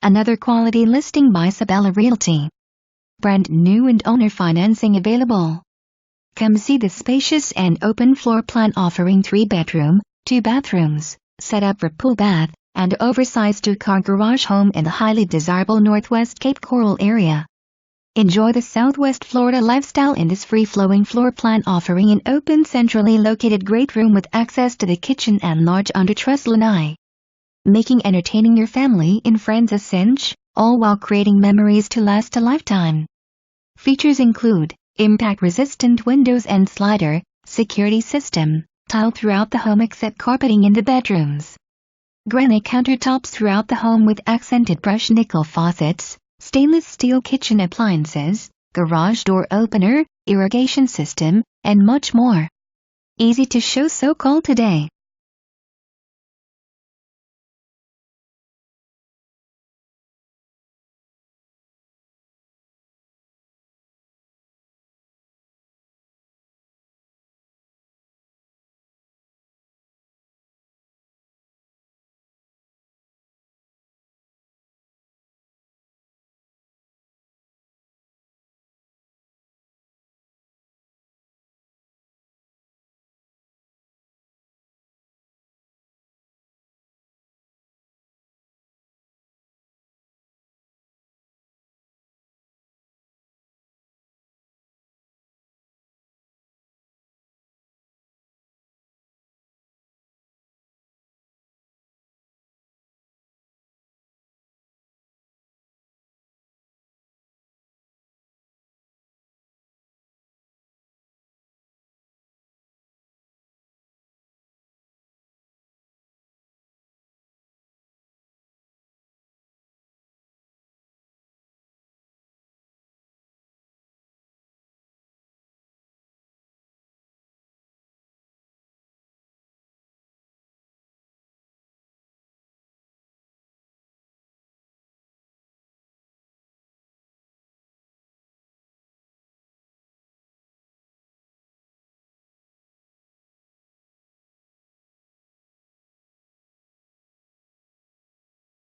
Another quality listing by Sabella Realty. Brand new and owner financing available. Come see this spacious and open floor plan offering 3-bedroom, 2 bathrooms, set up for pool bath, and oversized 2-car garage home in the highly desirable Northwest Cape Coral area. Enjoy the Southwest Florida lifestyle in this free-flowing floor plan offering an open centrally located great room with access to the kitchen and large under-truss lanai. Making entertaining your family and friends a cinch, all while creating memories to last a lifetime. Features include impact-resistant windows and slider, security system, tile throughout the home except carpeting in the bedrooms. Granite countertops throughout the home with accented brushed nickel faucets, stainless steel kitchen appliances, garage door opener, irrigation system, and much more. Easy to show, so call today.